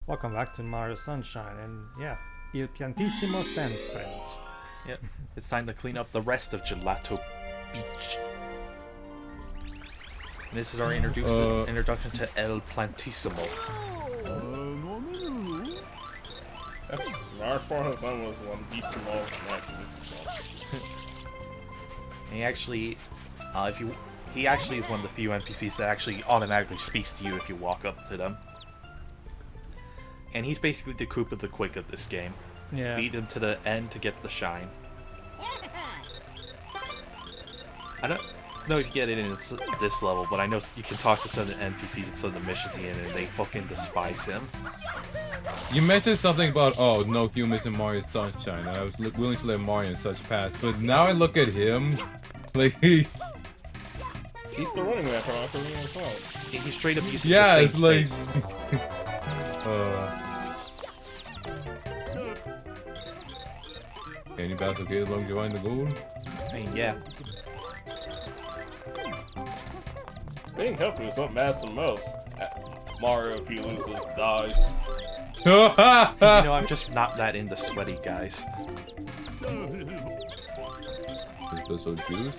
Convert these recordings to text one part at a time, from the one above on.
Welcome back to Mario Sunshine, and yeah, Il Piantissimo Sand Sprint. Yep, it's time to clean up the rest of Gelato Beach. And this is our introduction to El Plantissimo. Our form of fun was one small. And he actually is one of the few NPCs that actually automatically speaks to you if you walk up to them. And he's basically the Koopa the Quick of this game. Yeah. Beat him to the end to get the shine. I don't know if you get it in this level, but I know you can talk to some of the NPCs in some of the missions in, and they fucking despise him. You mentioned something about, oh, no humans in Mario Sunshine, and I was willing to let Mario and such pass, but now I look at him, like, He's still running that from me as well. He straight up uses yeah, the it's same like, face. Any battle okay as long as you find the gold? I mean, yeah. Being healthy is what matters the most. Mario, if he loses, dies. You know, I'm just not that into sweaty guys. Is so juice?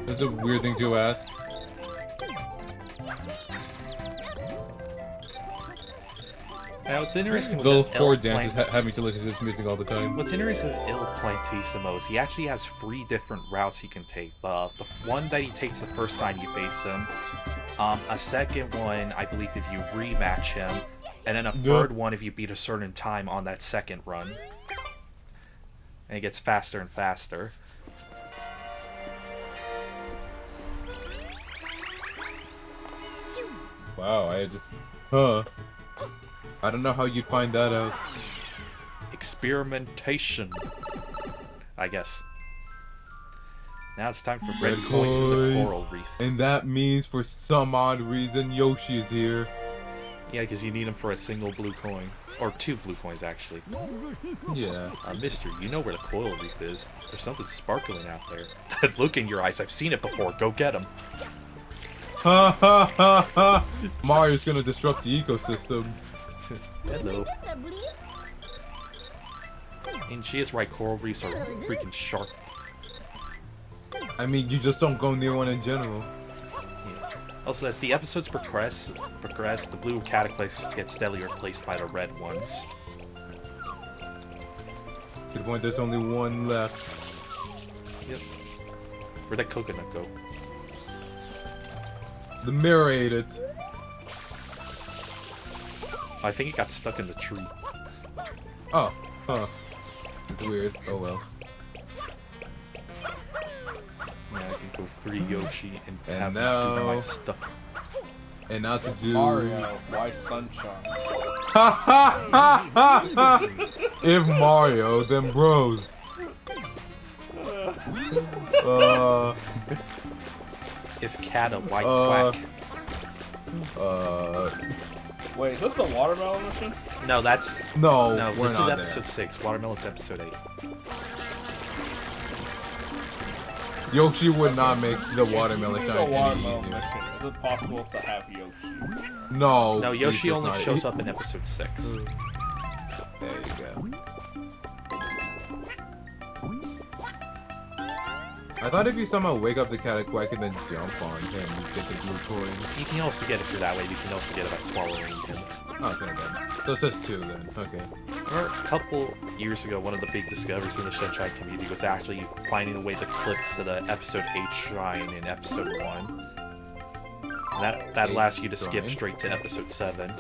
That's a weird thing to ask. Now, it's interesting with Those the four El dances Plant- having to listen to this music all the time. What's interesting with Il Plantissimo is he actually has 3 different routes he can take. The one that he takes the first time you face him, a second one, I believe, if you rematch him, and then a third one if you beat a certain time on that second run. And it gets faster and faster. Wow, I just... I don't know how you'd find that out. Experimentation, I guess. Now it's time for red coins in the coral reef. And that means, for some odd reason, Yoshi is here. Yeah, because you need them for a single blue coin. Or 2 blue coins, actually. Yeah. Mister, you know where the coral reef is. There's something sparkling out there. That look in your eyes, I've seen it before. Go get him. Ha ha ha ha! Mario's gonna disrupt the ecosystem. Hello. And she is right, coral reefs are freaking sharp. I mean, you just don't go near one in general. Yeah. Also, as the episodes progress, the blue cataclysms get steadily replaced by the red ones. To the point there's only one left. Yep. Where'd that coconut go? The mirror ate it. I think it got stuck in the tree. Oh, huh. It's weird. Oh well. Yeah, I can go free Yoshi and have now- him do my stuff. And now to do... Mario, why sunshine? Ha ha ha ha ha! If Mario, then bros. If Kata, why quack? Wait, is this the watermelon mission? No, that's... No, No, we're this is not episode 6. Watermelon's episode 8. Yoshi would not make the watermelon The shine any watermelon easier. mission. Is it possible to have Yoshi? No. No, he's Yoshi just only not- shows up in episode 6. There you go. I thought if you somehow wake up the Cataquack and then jump on him, you get the blue coin. You can also get it through that way. You can also get it by swallowing him. Okay then. So it's just 2 then. Okay. Remember, a couple years ago, one of the big discoveries in the Sunshine community was actually finding a way to clip to the episode 8 shrine in episode 1. And that allows you to skip Shrine? straight to episode 7.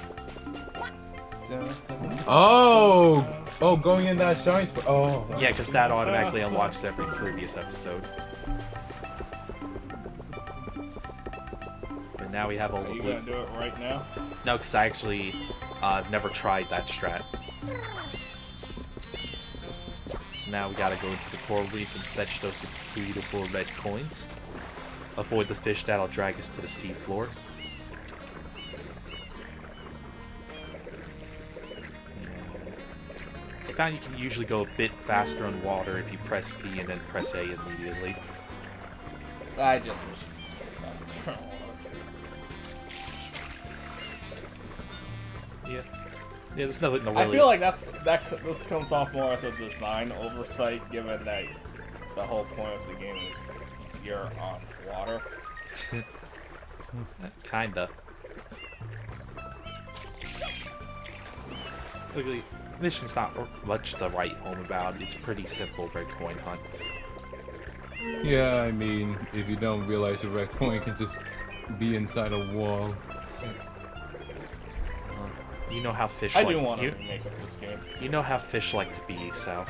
Oh! Oh, going in that shine spot. Oh. Yeah, because that automatically unlocks every previous episode. And now we have all Are the you blue... gonna do it right now? No, because I actually never tried that strat. Now we gotta go into the coral reef and fetch those beautiful red coins. Avoid the fish that'll drag us to the seafloor. I found you can usually go a bit faster on water if you press B and then press A immediately. I just wish you could spell faster. Yeah, there's nothing to really... I feel like this comes off more as a design oversight, given that the whole point of the game is you're on water. Kinda. Really, mission's not much to write home about. It's pretty simple red coin hunt. Yeah, I mean, if you don't realize a red coin can just be inside a wall. You know how fish I like... do want to remake of this game. You know how fish like to be, so...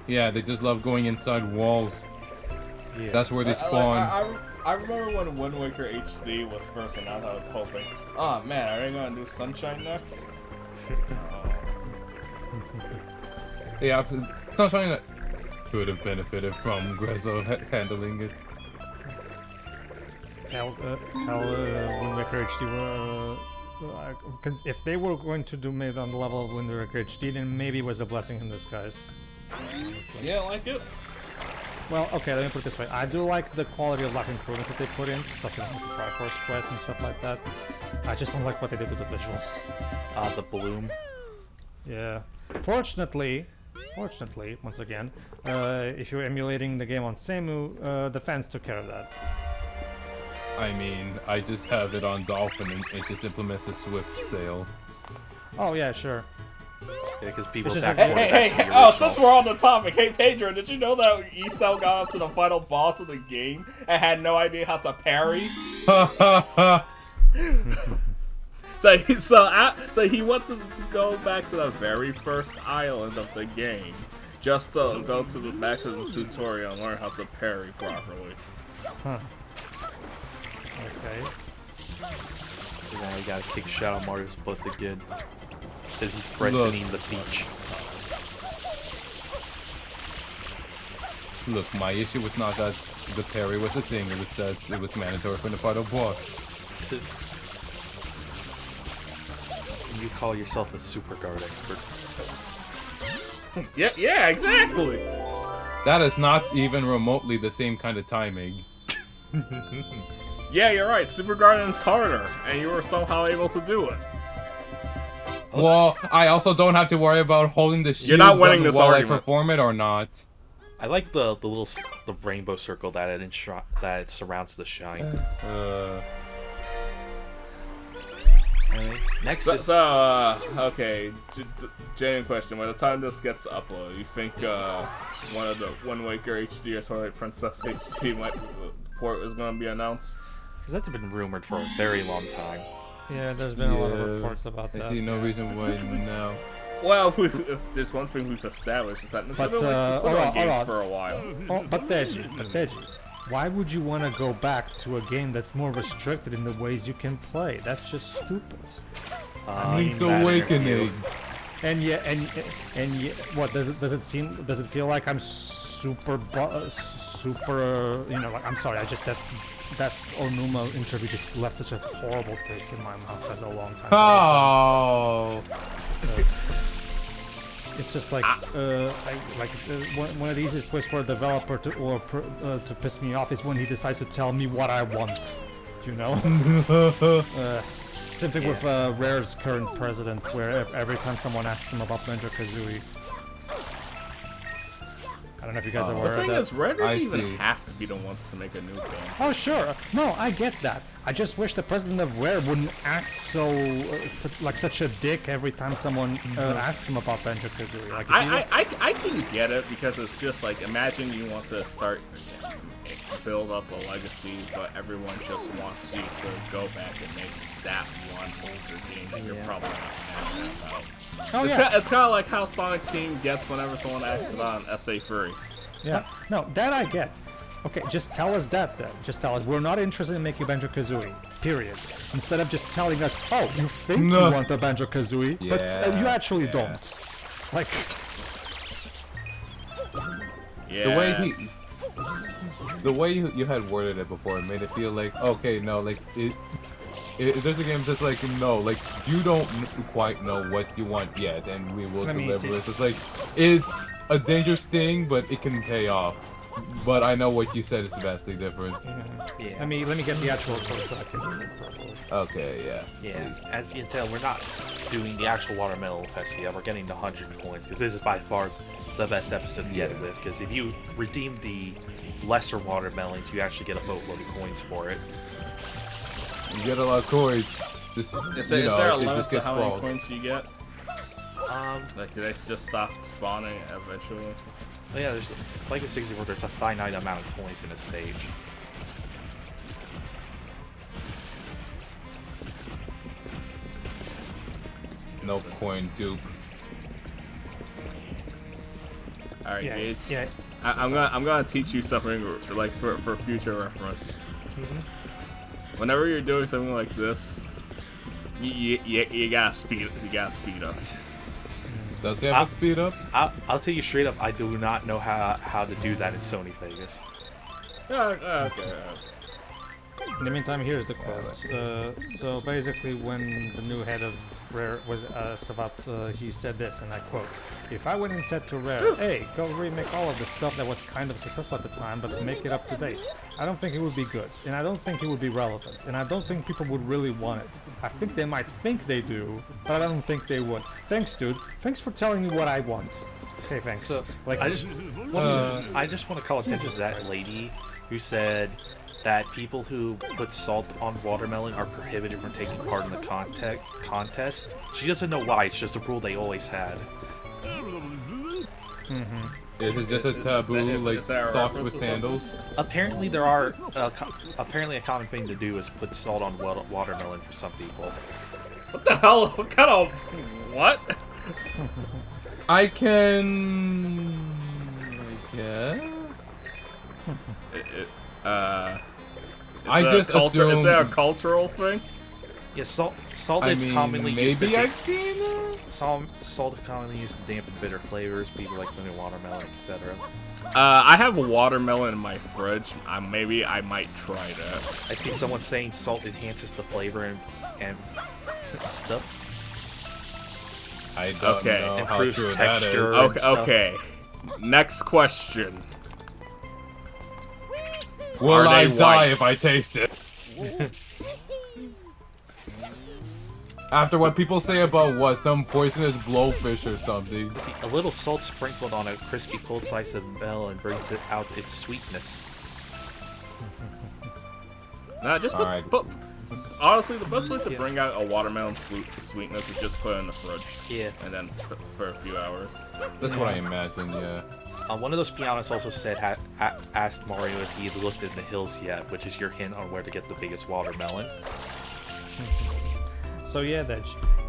Yeah, they just love going inside walls. Yeah. That's where they spawn. I remember when Wind Waker HD was first announced, I was hoping, oh man, are they gonna do Sunshine next? Yeah, Sunshine that could have benefited from Grezzo handling it. Wind Waker HD if they were going to do maybe on the level of Wind Waker HD, then maybe it was a blessing in disguise. Yeah, I like it. Well, okay, let me put it this way. I do like the quality of life improvements that they put in, stuff like the Triforce Quest and stuff like that. I just don't like what they did with the visuals. The bloom. Yeah. Fortunately, once again, if you're emulating the game on Semu, the fans took care of that. I mean, I just have it on Dolphin and it just implements the Swift sail. Oh yeah, sure. Yeah, because people It's just backported like- that to the Hey, oh, original. since we're on the topic, hey Pedro, did you know that Estel got up to the final boss of the game and had no idea how to parry? So he went to go back to the very first island of the game, just to go to the back to the tutorial and learn how to parry properly. Huh. Okay. So now you gotta kick Shadow Mario's butt again. Because he's threatening the beach. Look, my issue was not that the parry was a thing, it was that it was mandatory for the final boss. You call yourself a super guard expert. Yeah, exactly. That is not even remotely the same kind of timing. Yeah, you're right. Super Garden's harder, and you were somehow able to do it. Well, I also don't have to worry about holding the shield You're not winning down this while argument. I perform it or not. I like the rainbow circle that it surrounds the shine. Anyway, next is Okay, genuine question. By the time this gets uploaded, you think one of the Wind Waker HD or Twilight Princess HD port is going to be announced? that's been rumored for a very long time. Yeah, there's been a lot of reports about I that. see no reason why now. Well, if there's one thing we've established is that Nintendo likes to sit on games for a while. Oh, but Deji, why would you want to go back to a game that's more restricted in the ways you can play? That's just stupid. Link's Awakening. And what does it feel like I'm super, you know, like, I'm sorry, that Onuma interview just left such a horrible taste in my mouth as a long time. Oh. It's just like, one of the easiest ways for a developer to piss me off is when he decides to tell me what I want, you know? Same thing with Rare's current president, where every time someone asks him about Banjo-Kazooie, I don't know if you guys are aware The of thing that. is, Rare doesn't I even see. have to be the ones to make a new game. Oh sure, no, I get that. I just wish the president of Rare wouldn't act so like such a dick every time someone asks him about Banjo-Kazooie. Like, I can get it, because it's just like, imagine you want to build up a legacy, but everyone just wants you to go back and make that one older game that you're probably not passionate about. oh, It's kind of like how Sonic Team gets whenever someone asks it on SA3. Yeah, no, that I get. Okay, just tell us that then. Just tell us we're not interested in making Banjo-Kazooie. Period. Instead of just telling us, oh, you think you want a Banjo-Kazooie, but you actually don't. Like, Yeah. The way you had worded it before, it made it feel like, okay, no, like there's a game just like, no, like you don't quite know what you want yet, and we will Let me deliver see. it. It's like, it's a dangerous thing, but it can pay off. but I know what you said is vastly different. Yeah. Let me get the actual code so I can read it properly. Okay, yeah. Yeah, please. as you can tell, we're not doing the actual watermelon fest yet. We're getting the 100 coins because this is by far the best episode to get it with. Because if you redeem the lesser watermelons, you actually get a boatload of coins for it. You get a lot of coins. This, Is there a it limit just to gets how many sprawled. coins you get? Like, do they just stop spawning eventually? But yeah, there's like in 64, there's a finite amount of coins in a stage. No coin dupe. All right, Yeah, Gage. yeah. I'm gonna teach you something like for future reference. Whenever you're doing something like this, you gotta speed up. Does he have a speed up? I'll tell you straight up, I do not know how to do that in Sony Vegas. Okay. In the meantime, here's the quote. So basically, when the new head of Rare was asked about, he said this, and I quote, "If I went and said to Rare, hey, go remake all of the stuff that was kind of successful at the time, but make it up to date, I don't think it would be good, and I don't think it would be relevant, and I don't think people would really want it. I think they might think they do, but I don't think they would. Thanks, dude. Thanks for telling me what I want." Okay, thanks. So, like, I just want to call attention to that lady who said that people who put salt on watermelon are prohibited from taking part in the contest. She doesn't know why. It's just a rule they always had. Is it just a taboo, is that a thoughts reference with to something? sandals? Apparently, there are apparently a common thing to do is put salt on watermelon for some people. What the hell? What kind of what? I guess. I just Is there a assumed. cultural thing? Yeah, salt I is mean, commonly used to maybe I've seen it. salt is commonly used to dampen bitter flavors. People like vanilla watermelon, etc. I have a watermelon in my fridge. Maybe I might try that. I see someone saying salt enhances the flavor and stuff. I don't Okay. know how Improves true texture. that is. Okay. stuff. Okay. Next question. Will Are I they die white? if I taste it? After what people say about what, some poisonous blowfish or something. See, a little salt sprinkled on a crispy cold slice of melon brings it out its sweetness. Nah, just Alright. but honestly, the best way to bring out a watermelon sweetness is just put it in the fridge. Yeah. And then for a few hours. That's what I imagine, yeah. One of those pianists also said asked Mario if he had looked in the hills yet, which is your hint on where to get the biggest watermelon. So yeah, Dej,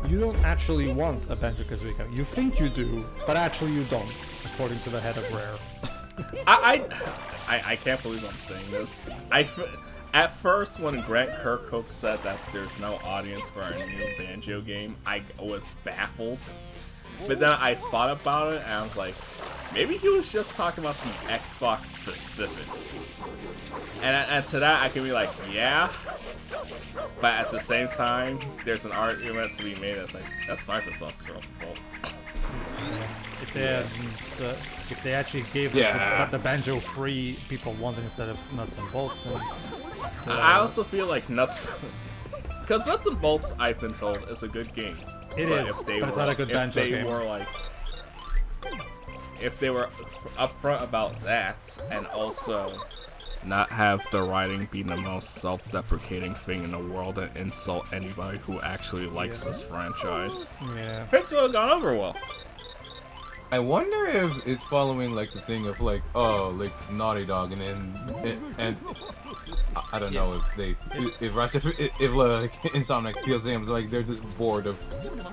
you don't actually want a Banjo-Kazooie game. You think you do, but actually you don't, according to the head of Rare. I can't believe I'm saying this. At first, when Grant Kirkhope said that there's no audience for our new Banjo game, I was baffled. But then I thought about it, and I was like, maybe he was just talking about the Xbox specific. And to that, I can be like, yeah. But at the same time, there's an argument to be made that's like, that's Microsoft's fault. If they actually gave the Banjo free people wanted instead of nuts and bolts, then I also feel like Nuts... Because Nuts and Bolts, I've been told, is a good game. It is, but it's not a good Banjo game. If they were upfront about that, and also not have the writing be the most self-deprecating thing in the world and insult anybody who actually likes this franchise, yeah. things would have gone over well. I wonder if it's following like the thing of like, oh, like Naughty Dog, and I don't know if like Insomniac feels like they're just bored of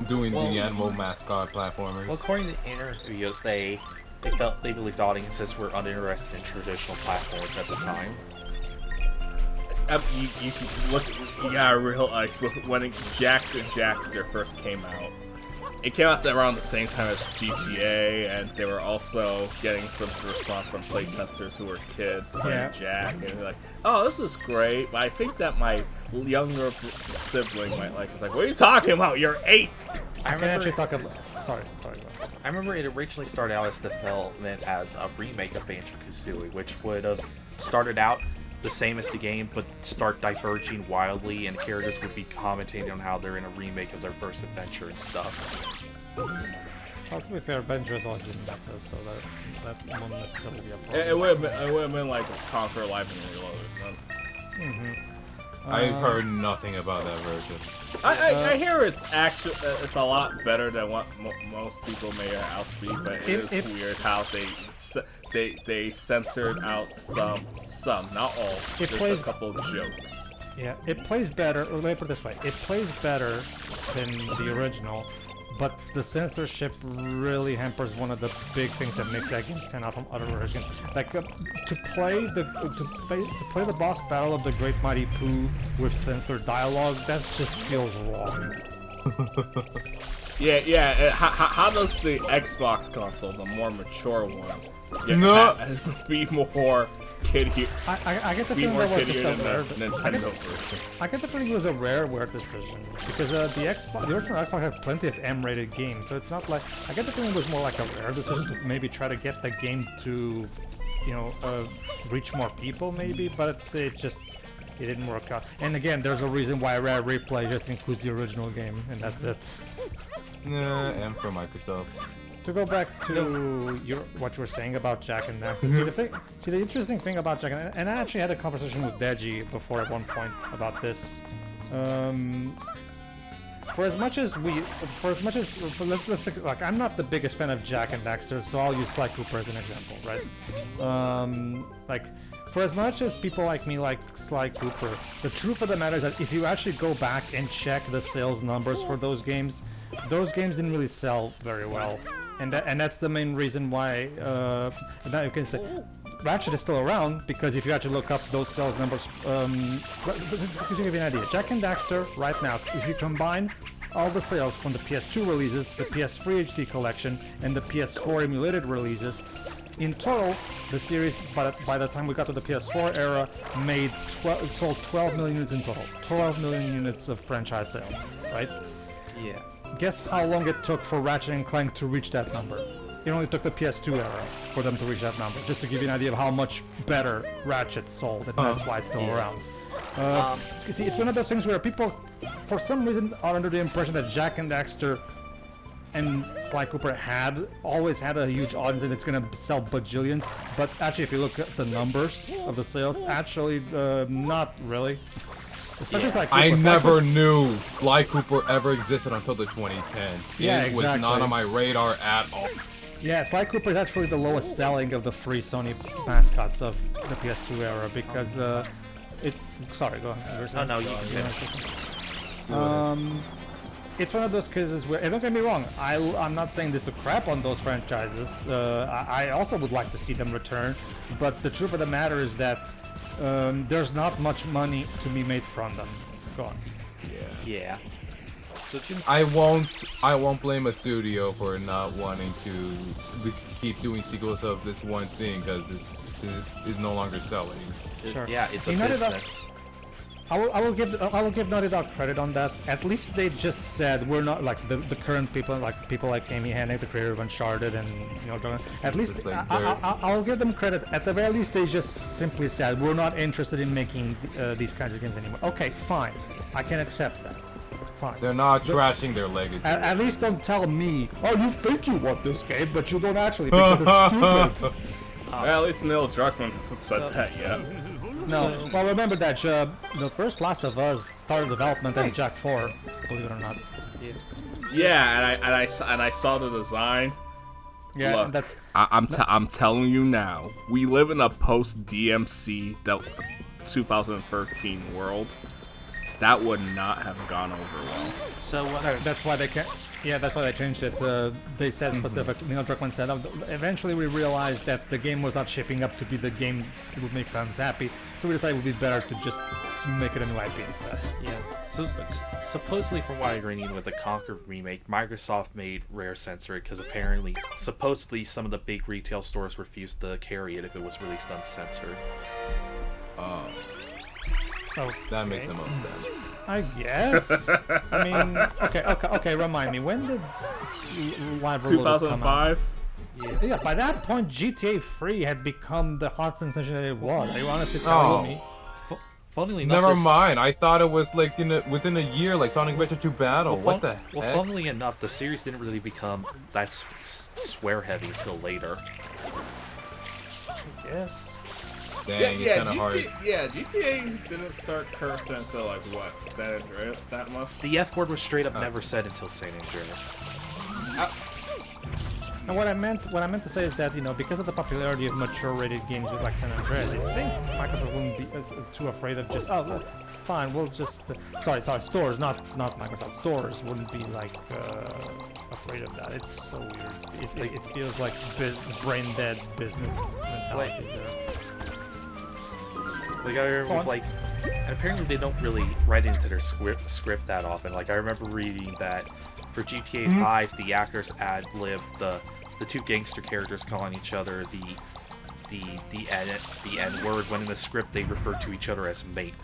doing the animal mascot platformers. Well, according to interviews, they believed audiences were uninterested in traditional platforms at the time. You look, you gotta realize when Jack and Jackster first came out, it came out around the same time as GTA, and they were also getting some response from playtesters who were kids playing Jack, and they're like, "Oh, this is great, but I think that my younger sibling might like." It's like, "What are you talking about? You're 8." I can actually talk about. Sorry. Go on. I remember it originally started out as development as a remake of Banjo-Kazooie, which would have started out the same as the game, but start diverging wildly, and characters would be commentating on how they're in a remake of their first adventure and stuff. Well, to be fair, Banjo has always been better, so that won't necessarily be a problem. It would have been like Conquer Live and Reloaded. I've heard nothing about that version. I hear it's actually it's a lot better than what most people may out to be, but it is weird how they censored out some, not all. There's a couple of jokes. Yeah, it plays better. Let me put it this way: it plays better than the original, but the censorship really hampers one of the big things that makes that game stand out from other versions. Like to play the boss battle of the Great Mighty Pooh with censored dialogue, that just feels wrong. Yeah. How does the Xbox console, the more mature one, be more kiddy? I get the feeling that was just a rare. Nintendo version. I get the feeling it was a rare decision because the original Xbox had plenty of M-rated games, so it's not like I get the feeling it was more like a rare decision to maybe try to get the game to, reach more people maybe, but it didn't work out. And again, there's a reason why Rare Replay just includes the original game, and that's it. Nah, M for Microsoft. To go back to what you were saying about Jak and Daxter, see the interesting thing about Jak and I actually had a conversation with Deji before at one point about this. Let's think, like I'm not the biggest fan of Jak and Daxter, so I'll use Sly Cooper as an example, right? For as much as people like me like Sly Cooper, the truth of the matter is that if you actually go back and check the sales numbers for those games didn't really sell very well. And that's the main reason why now you can say Ratchet is still around, because if you actually look up those sales numbers, to give you an idea, Jak and Daxter right now, if you combine all the sales from the PS2 releases, the PS3 HD collection, and the PS4 emulated releases, in total, the series, by the time we got to the PS4 era, sold 12 million units in total. 12 million units of franchise sales, right? Yeah. Guess how long it took for Ratchet and Clank to reach that number? It only took the PS2 era for them to reach that number, just to give you an idea of how much better Ratchet sold, and that's why it's still around. You see, it's one of those things where people, for some reason, are under the impression that Jak and Daxter and Sly Cooper always had a huge audience and it's gonna sell bajillions, but actually if you look at the numbers of the sales, actually not really. Especially Sly Cooper. I never knew Sly Cooper ever existed until the 2010s. It was not on my radar at all. Yeah, Sly Cooper is actually the lowest selling of the free Sony mascots of the PS2 era because sorry, go ahead. Oh no, you can it's one of those cases where, and don't get me wrong, I'm not saying this to crap on those franchises. I also would like to see them return, but the truth of the matter is that there's not much money to be made from them. Go on. Yeah. So I won't blame a studio for not wanting to keep doing sequels of this one thing because it's no longer selling. Sure. Yeah, it's a business. I will give Naughty Dog credit on that. At least they just said we're not like the current people like Amy Hennig, the creator of Uncharted, and at least I'll give them credit. At the very least, they just simply said we're not interested in making these kinds of games anymore. Okay, fine, I can accept that. Fine. They're not trashing their legacy. At least don't tell me, oh, you think you want this game, but you don't actually because it's stupid. Well, at least Neil Druckmann said that, yeah. No, well, remember that the first Last of Us started development as Jak 4, believe it or not. Yeah, and I saw the design. Yeah, look, that's. I'm telling you now, we live in a post DMC 2013 world. That would not have gone over well. So what? That's why they can't. Yeah, that's why they changed it. They said specifically, Neil Druckmann said, eventually we realized that the game was not shaping up to be the game that would make fans happy, so we decided it would be better to just make it a new IP instead. Yeah. So supposedly, from what I'm reading with the Conquer remake, Microsoft made Rare censor it because supposedly some of the big retail stores refused to carry it if it was released uncensored. That makes the most sense. I guess. I mean, okay. Remind me, when did Live Reloaded come out? 2005. Yeah, by that point, GTA 3 had become the hot sensation that it was. Are you honestly telling me? Funnily enough, Never mind. I thought it was like within a year, like Sonic Adventure 2 Battle. What the heck? Well, funnily enough, the series didn't really become that swear heavy until later. Yes. Dang, it's kind of hard. Yeah, GTA didn't start cursing until like what, San Andreas that much? The F word was straight up never said until San Andreas. And what I meant to say is that, you know, because of the popularity of mature-rated games like San Andreas, I think Microsoft wouldn't be too afraid of just, oh, well, fine, we'll just, sorry, stores, not Microsoft, stores wouldn't be like afraid of that. It's so weird. It feels like brain-dead business mentality there. Like I remember, like, and apparently they don't really write into their script that often. Like I remember reading that for GTA 5, the actors ad-libbed the two gangster characters calling each other the N-word, when in the script they referred to each other as mate.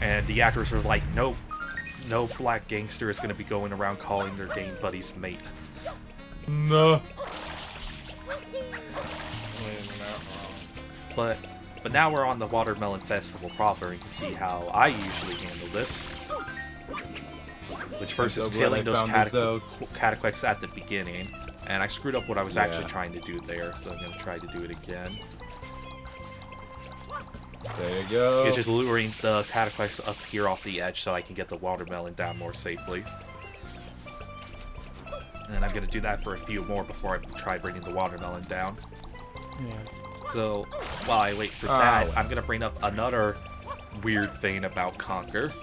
And the actors were like, no black gangster is going to be going around calling their gang buddies mate. No. But now we're on the Watermelon Festival proper, and you can see how I usually handle this. Which first is killing those Cataquex at the beginning. And I screwed up what I was actually trying to do there, so I'm going to try to do it again. There you go. It's just luring the Cataquex up here off the edge so I can get the watermelon down more safely. And I'm going to do that for a few more before I try bringing the watermelon down. Yeah. So, while I wait for that, I'm going to bring up another weird thing about Conker.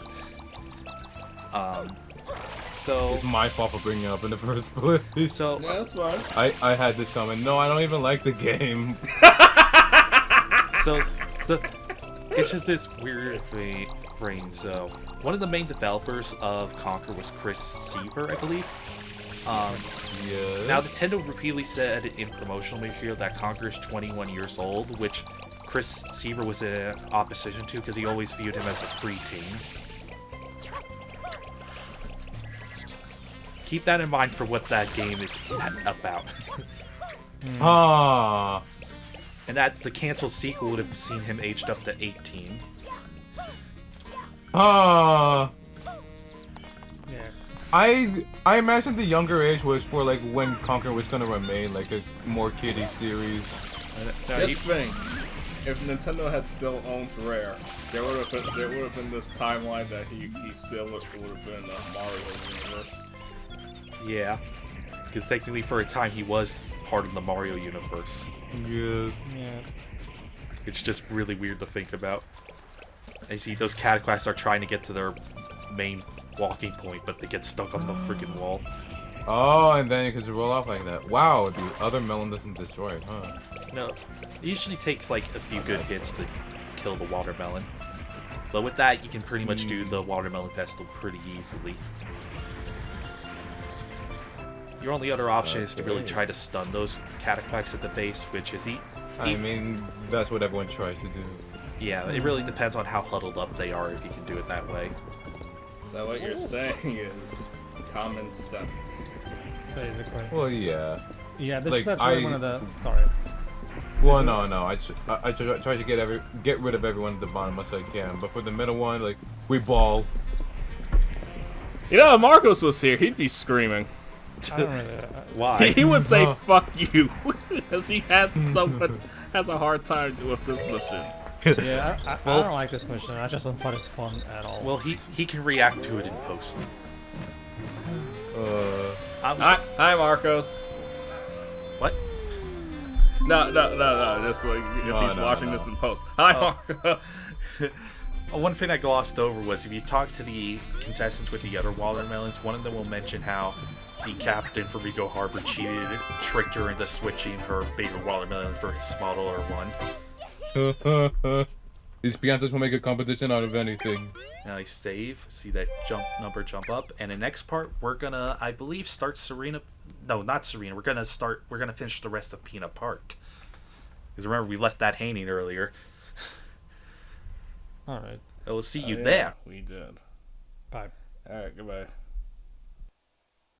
So... It's my fault for bringing it up in the first place. So... Yeah, that's fine. I had this comment. No, I don't even like the game. So, it's just this weird thing. So, one of the main developers of Conker was Chris Seaver, I believe. Yes. Now, Nintendo repeatedly said in promotional material that Conker is 21 years old, which Chris Seaver was in opposition to because he always viewed him as a preteen. Keep that in mind for what that game is about. And that the canceled sequel would have seen him aged up to 18. Yeah. Yeah. I imagine the younger age was for like when Conker was gonna remain like a more kiddie series. Just think, if Nintendo had still owned Rare, there would have been this timeline that he still would have been in the Mario universe. Yeah, because technically for a time he was part of the Mario universe. Yes. Yeah. It's just really weird to think about. I see those Cataquests are trying to get to their main walking point, but they get stuck on the freaking wall. Oh, and then you can just roll off like that. Wow, the other melon doesn't destroy it, huh? No, it usually takes like a few good hits to kill the watermelon. But with that, you can pretty much do the Watermelon Festival pretty easily. Your only other option is to really try to stun those Cataquecs at the base, which is I mean, that's what everyone tries to do. Yeah, it really depends on how huddled up they are if you can do it that way. So what you're saying is common sense. Basically. Well, yeah. Yeah, this Like, is actually one of the... Sorry. Well, no. I try to get rid of everyone at the bottom as I can, but for the middle one, like, we ball. You know, if Marcos was here, he'd be screaming. I don't really... Why? He would say "fuck you" because he has a hard time with this mission. Yeah, I don't like this mission. I just don't find it fun at all. Well, he can react to it in post. Hi, Marcos. What? No. Just like if he's watching this in post. Hi, Marcos. One thing I glossed over was if you talk to the contestants with the other watermelons, one of them will mention how the captain for Rico Harbor tricked her into switching her bigger watermelon for his smaller one. These piantas will make a competition out of anything. Now I save, see that jump up, and the next part we're gonna, I believe, start Serena. No, not Serena. We're gonna finish the rest of Peanut Park. Because remember we left that hanging earlier. All right. I will see Oh, you yeah, there. we did. Bye. All right, goodbye.